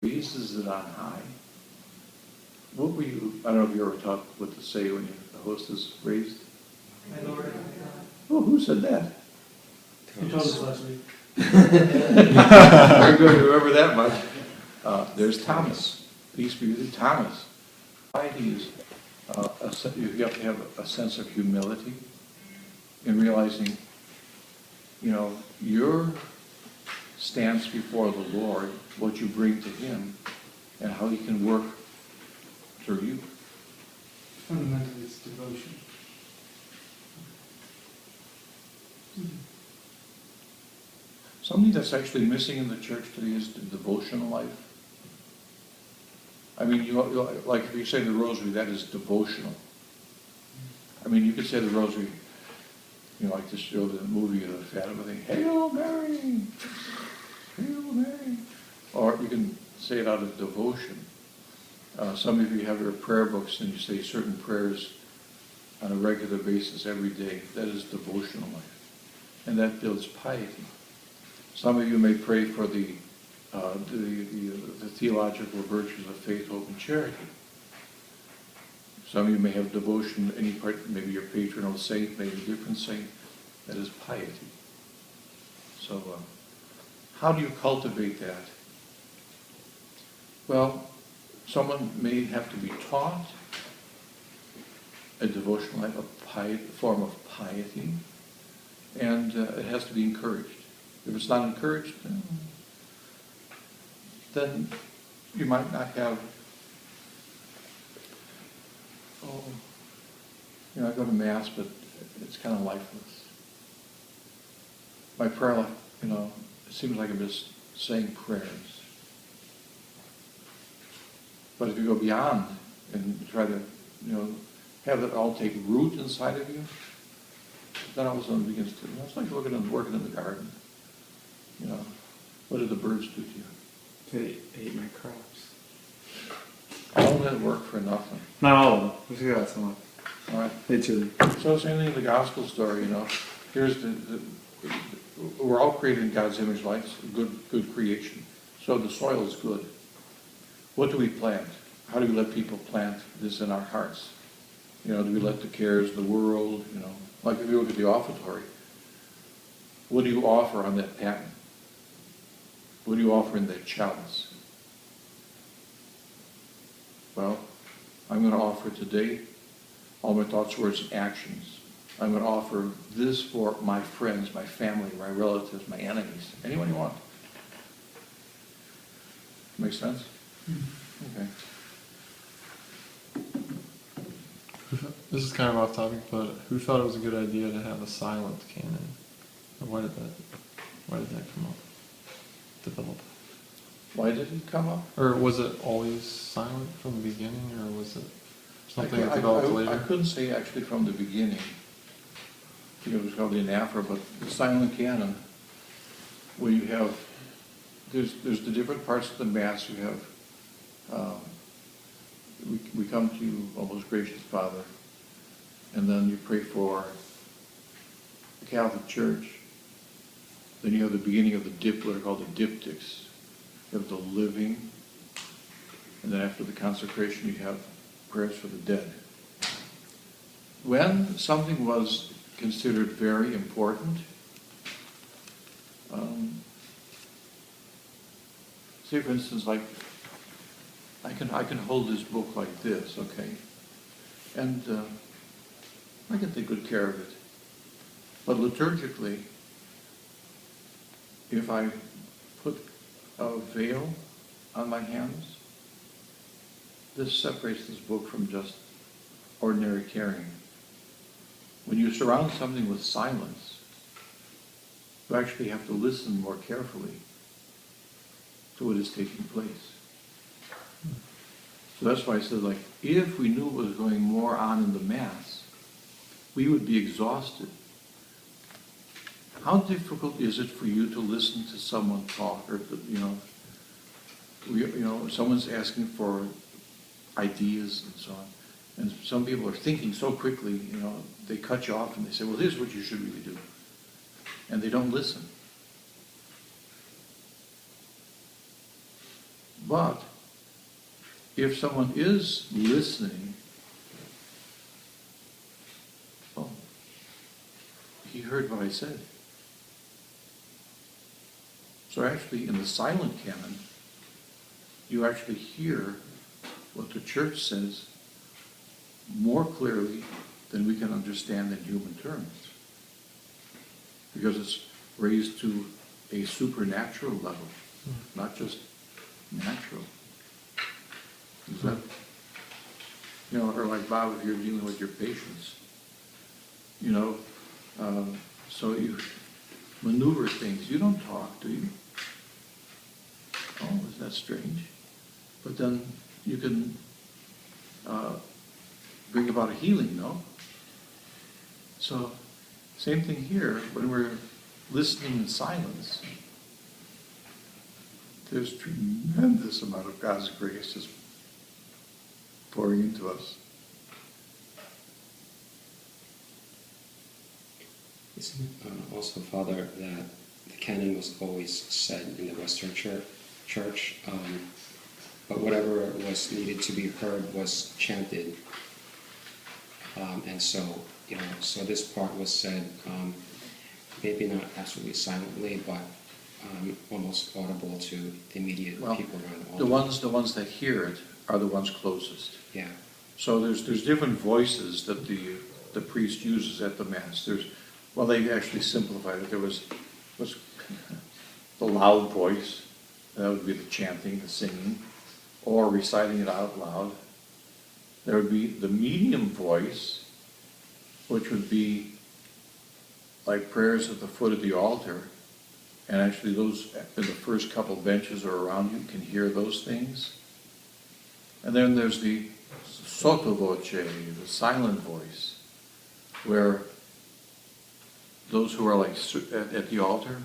raises it on high. What were you, I don't know if you ever taught what to say when the host is raised? My Lord. Oh, who said that? You told us last week. Very good, remember that much. There's Thomas. Peace be with you, Thomas. Piety is, you have to have a sense of humility in realizing, your stance before the Lord, what you bring to Him, and how He can work through you. Fundamentally, it's devotion. Something that's actually missing in the church today is the devotional life. I mean, like if you say the rosary, that is devotional. I mean, you could say the rosary, like to show the movie of the Fatima thing, Hail Mary! Hail Mary! Or you can say it out of devotion. Some of you have your prayer books and you say certain prayers on a regular basis every day. That is devotional life. And that builds piety. Some of you may pray for the theological virtues of faith, hope, and charity. Some of you may have devotion, any part, maybe your patronal saint, maybe a different saint. That is piety. So, how do you cultivate that? Well, someone may have to be taught a devotional life, a form of piety, and it has to be encouraged. If it's not encouraged, then you might not have, I go to Mass, but it's kind of lifeless. My prayer life, it seems like I'm just saying prayers. But if you go beyond and try to, have it all take root inside of you, then all of a sudden it begins to, it's like working in the garden. What did the birds do to you? They ate my crops. All that work for nothing. Not all of them. We got some left. All right. They too. So same thing in the gospel story, Here's we're all created in God's image, like good creation. So the soil is good. What do we plant? How do we let people plant this in our hearts? Do we let the cares of the world, like if you look at the offertory, what do you offer on that paten? What do you offer in that chalice? Well, I'm going to offer today all my thoughts, words, and actions. I'm going to offer this for my friends, my family, my relatives, my enemies, anyone you want. Make sense? Okay. This is kind of off topic, but who thought it was a good idea to have a silent canon? And why did that come up? Develop? Why did it come up? Or was it always silent from the beginning, or was it something that developed later? I couldn't say actually from the beginning. I think it was called the anaphora, but the silent canon, where you have, there's the different parts of the Mass. You have, we come to you, O most gracious Father, and then you pray for the Catholic Church. Then you have the beginning of what are called the diptychs. You have the living, and then after the consecration you have prayers for the dead. When something was considered very important, say for instance, like I can hold this book like this, okay, and I can take good care of it. But liturgically, if I put a veil on my hands, this separates this book from just ordinary carrying. When you surround something with silence, you actually have to listen more carefully to what is taking place. So that's why I said, if we knew what was going more on in the Mass, we would be exhausted. How difficult is it for you to listen to someone talk, or someone's asking for ideas and so on, and some people are thinking so quickly, they cut you off and they say, well, here's what you should really do, and they don't listen. But if someone is listening, oh, he heard what I said. So actually, in the silent canon, you actually hear what the church says more clearly than we can understand in human terms. Because it's raised to a supernatural level, not just natural. Is that, or like Bob, if you're dealing with your patients, so you maneuver things. You don't talk, do you? Oh, is that strange? But then you can bring about a healing, no? So, same thing here, when we're listening in silence, there's tremendous amount of God's grace just pouring into us. Isn't it also, Father, that the canon was always said in the Western Church, but whatever was needed to be heard was chanted, and so so this part was said, maybe not absolutely silently, but almost audible to the immediate people around the altar. The ones that hear it are the ones closest. Yeah. So there's different voices that the priest uses at the Mass. They actually simplified it. There was the loud voice, that would be the chanting, the singing, or reciting it out loud. There would be the medium voice, which would be like prayers at the foot of the altar, and actually those in the first couple benches or around you can hear those things. And then there's the sotto voce, the silent voice, where those who are like at the altar,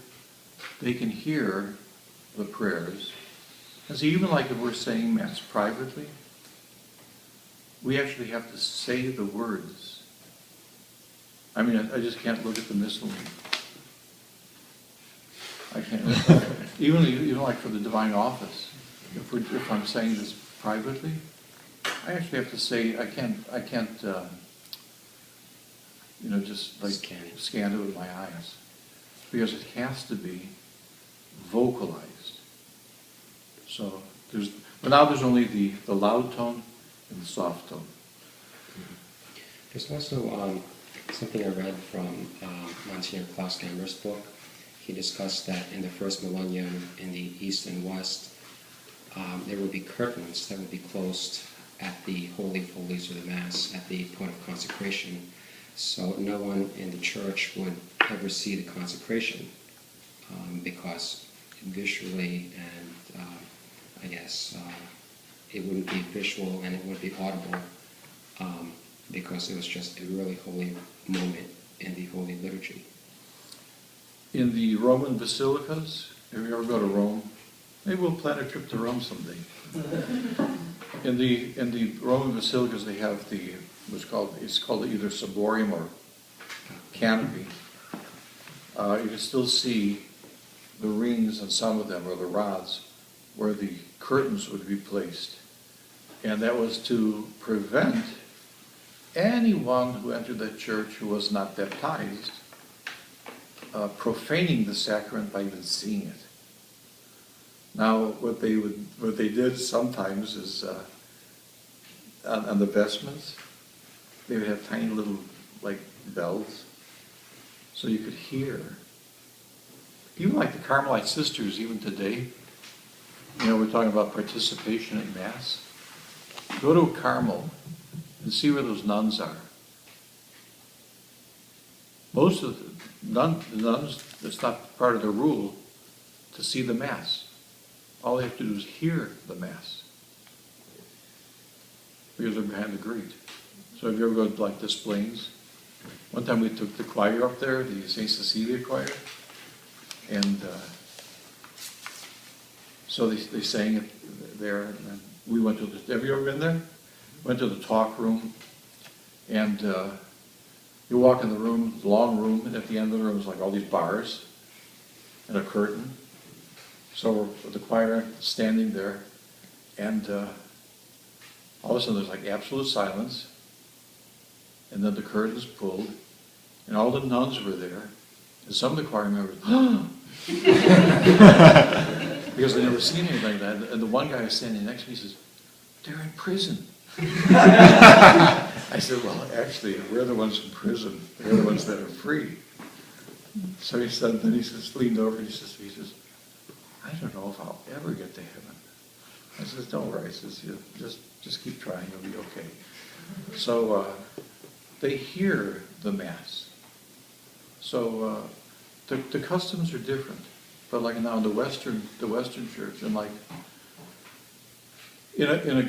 they can hear the prayers. And so even like if we're saying Mass privately, we actually have to say the words. I mean, I just can't look at the missal. I can't. Even like for the divine office, if I'm saying this privately, I actually have to say I can't just like scan it with my eyes, because it has to be vocalized. So now there's only the loud tone and the soft tone. There's also something I read from Monsignor Klaus Gammer's book. He discussed that in the first millennium in the East and West, there would be curtains that would be closed at the Holy of Holies of the Mass, at the point of consecration. So no one in the church would ever see the consecration, because visually and I guess it wouldn't be visual and it wouldn't be audible, because it was just a really holy moment in the Holy Liturgy. In the Roman basilicas, if you ever go to Rome, maybe we'll plan a trip to Rome someday. In the Roman basilicas, they have it's called either ciborium or canopy. You can still see the rings on some of them, or the rods, where the curtains would be placed. And that was to prevent anyone who entered that church who was not baptized profaning the sacrament by even seeing it. Now, what they did sometimes is on the vestments, they would have tiny little bells, so you could hear. Even like the Carmelite sisters, even today, we're talking about participation in Mass. Go to a Carmel and see where those nuns are. Most of the nuns, it's not part of the rule to see the Mass. All they have to do is hear the Mass, because they're behind the grate. So if you ever go to like Des Plaines, one time we took the choir up there, the St. Cecilia choir, and so they sang it there. And then we went to have you ever been there? Went to the talk room, and you walk in the room, the long room, and at the end of the room is like all these bars and a curtain. So the choir standing there, And all of a sudden, there's like absolute silence, and then the curtains pulled, and all the nuns were there, and some of the choir members, because they never seen anything like that. And the one guy was standing next to me says, "They're in prison." I said, "Well, actually, we're the ones in prison. They're the ones that are free." So he said, then he just leaned over and he says, "I don't know if I'll ever get to heaven." I says, "Don't worry." I says, "You just keep trying, you'll be okay." So they hear the Mass. So the customs are different. But like now in the Western church, and like in a